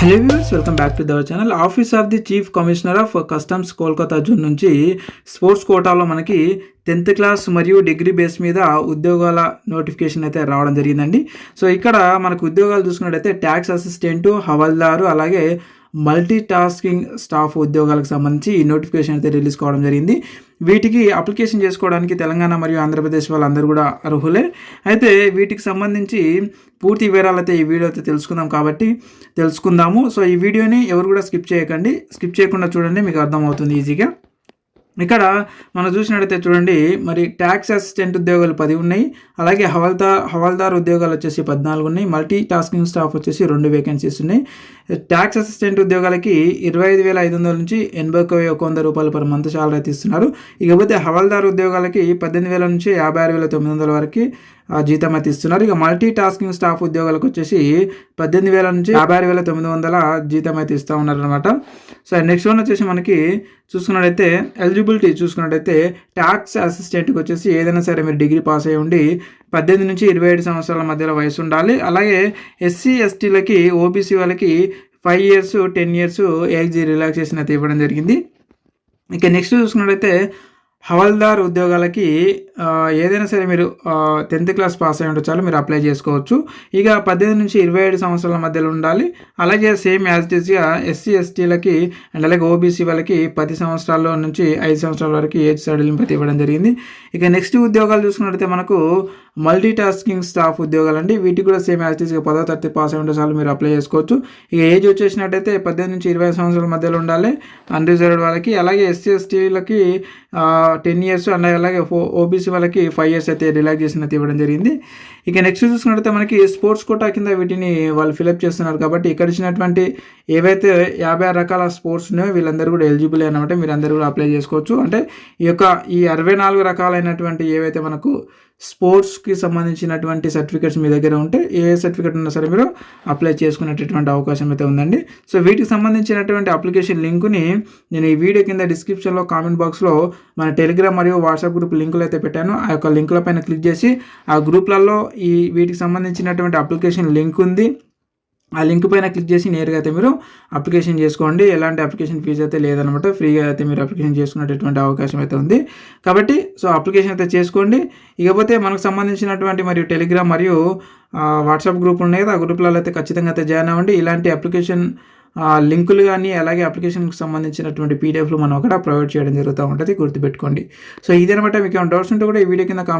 Hello viewers, welcome back to దవర్ channel. Office of the chief commissioner of customs Kolkata zone నుంచి sports కోటాలో మనకి 10th class మరియు degree base మీద ఉద్యోగాల నోటిఫికేషన్ అయితే రావడం జరిగిందండి. సో ఇక్కడ మనకు ఉద్యోగాలు చూసుకున్నట్టయితే ట్యాక్స్ అసిస్టెంటు, హవాల్దారు, అలాగే మల్టీ టాస్కింగ్ స్టాఫ్ ఉద్యోగాలకు సంబంధించి ఈ నోటిఫికేషన్ అయితే రిలీజ్ కావడం జరిగింది. వీటికి అప్లికేషన్ చేసుకోవడానికి తెలంగాణ మరియు ఆంధ్రప్రదేశ్ వాళ్ళందరూ కూడా అర్హులే. అయితే వీటికి సంబంధించి పూర్తి వివరాలు అయితే ఈ వీడియో అయితే తెలుసుకుందాము. సో ఈ వీడియోని ఎవరు కూడా స్కిప్ చేయకుండా చూడండి, మీకు అర్థమవుతుంది ఈజీగా. ఇక్కడ మనం చూసినట్టయితే చూడండి, మరి ట్యాక్స్ అసిస్టెంట్ ఉద్యోగాలు 10 ఉన్నాయి, అలాగే హవాల్దార్ ఉద్యోగాలు వచ్చేసి 14 ఉన్నాయి, మల్టీ టాస్కింగ్ స్టాఫ్ వచ్చేసి 2 వేకెన్సీస్ ఉన్నాయి. ట్యాక్స్ అసిస్టెంట్ ఉద్యోగాలకి 25,500 నుంచి 81,100 రూపాయలు పర్ మంత్ శాలరీ అయితే ఇస్తున్నారు. ఇకపోతే హవాల్దార్ ఉద్యోగాలకి 18,000 నుంచి 56,900 వరకు జీతం అయితే ఇస్తున్నారు. ఇక మల్టీ టాస్కింగ్ స్టాఫ్ ఉద్యోగాలకు వచ్చేసి 18,000 నుంచి 56,900 జీతం అయితే ఇస్తూ ఉన్నారు అనమాట. సో నెక్స్ట్ వన్ వచ్చేసి మనకి చూసుకున్నట్టయితే ఎలిజిబిలిటీ చూసుకున్నట్టయితే ట్యాక్స్ అసిస్టెంట్కి వచ్చేసి ఏదైనా సరే మీరు డిగ్రీ పాస్ అయ్యి ఉండి 18 నుంచి 27 సంవత్సరాల మధ్యలో వయసు ఉండాలి. అలాగే ఎస్సీ ఎస్టీలకి, ఓబీసీ వాళ్ళకి 5 years 10 years ఏజ్ రిలాక్సేషన్ అయితే ఇవ్వడం జరిగింది. ఇక నెక్స్ట్ చూసుకున్నట్టయితే హవాల్దార్ ఉద్యోగాలకి ఏదైనా సరే మీరు 10th క్లాస్ పాస్ అయి ఉంటే చాలు, మీరు అప్లై చేసుకోవచ్చు. ఇక 18 నుంచి 27 సంవత్సరాల మధ్యలో ఉండాలి. అలాగే సేమ్ యాజ్ ఇట్ ఈస్గా ఎస్సీ ఎస్టీలకి అండ్ అలాగే ఓబీసీ వాళ్ళకి 10 సంవత్సరాల నుంచి 5 సంవత్సరాల వరకు ఏజ్ సడలింపు అయితే ఇవ్వడం జరిగింది. ఇక నెక్స్ట్ ఉద్యోగాలు చూసుకున్నట్టయితే మనకు మల్టీ టాస్కింగ్ స్టాఫ్ ఉద్యోగాలు అండి. వీటికి కూడా సేమ్ యాజ్ ఇట్ ఈస్గా 10వ తరగతి పాస్ అయి ఉంటే చాలు, మీరు అప్లై చేసుకోవచ్చు. ఇక ఏజ్ వచ్చేసినట్టయితే 18 నుంచి 20 సంవత్సరాల మధ్యలో ఉండాలి అన్రిజర్వ్డ్ వాళ్ళకి. అలాగే ఎస్సీ ఎస్టీలకి 10 years అండ్ అలాగే ఓబీసీ వాళ్ళకి 5 years అయితే రిలాక్సేషన్ అయితే ఇవ్వడం జరిగింది. ఇక నెక్స్ట్ చూసుకున్నట్లయితే మనకి స్పోర్ట్స్ కోటా కింద వీటిని వాళ్ళు ఫిలప్ చేస్తున్నారు కాబట్టి ఇక్కడ ఇచ్చినటువంటి ఏవైతే 56 రకాల స్పోర్ట్స్ ఉన్నాయో వీళ్ళందరూ కూడా ఎలిజిబుల్ అనమాట. మీరు అందరూ కూడా అప్లై చేసుకోవచ్చు. అంటే ఈ 64 రకాలైనటువంటి ఏవైతే మనకు స్పోర్ట్స్కి సంబంధించినటువంటి సర్టిఫికేట్స్ మీ దగ్గర ఉంటే ఏ సర్టిఫికేట్ ఉన్నా సరే మీరు అప్లై చేసుకునేటటువంటి అవకాశం అయితే ఉందండి. సో వీటికి సంబంధించినటువంటి అప్లికేషన్ లింకుని నేను ఈ వీడియో కింద డిస్క్రిప్షన్లో కామెంట్ బాక్స్లో మన టెలిగ్రామ్ మరియు వాట్సాప్ గ్రూప్ లింకులు అయితే పెట్టాను. ఆ యొక్క లింకుల పైన క్లిక్ చేసి ఆ గ్రూప్లలో వీటికి సంబంధించినటువంటి అప్లికేషన్ లింక్ ఉంది, ఆ లింక్ పైన క్లిక్ చేసి నేరుగా అయితే మీరు అప్లికేషన్ చేసుకోండి. ఎలాంటి అప్లికేషన్ ఫీజు అయితే లేదనమాట, ఫ్రీగా అయితే మీరు అప్లికేషన్ చేసుకునేటటువంటి అవకాశం అయితే ఉంది. కాబట్టి సో అప్లికేషన్ అయితే చేసుకోండి. ఇకపోతే మనకు సంబంధించినటువంటి మరియు టెలిగ్రామ్ మరియు వాట్సాప్ గ్రూప్ ఉన్నాయి కదా, ఆ గ్రూప్లలో అయితే ఖచ్చితంగా అయితే జాయిన్ అవ్వండి. ఇలాంటి అప్లికేషన్ లింకులు కానీ అలాగే అప్లికేషన్కి సంబంధించినటువంటి పీడిఎఫ్లు మనం అక్కడ ప్రొవైడ్ చేయడం జరుగుతూ ఉంటుంది, గుర్తుపెట్టుకోండి. సో ఇదనమాట. మీకు ఏమైనా డౌట్స్ ఉంటే కూడా ఈ వీడియో కింద కామెంట్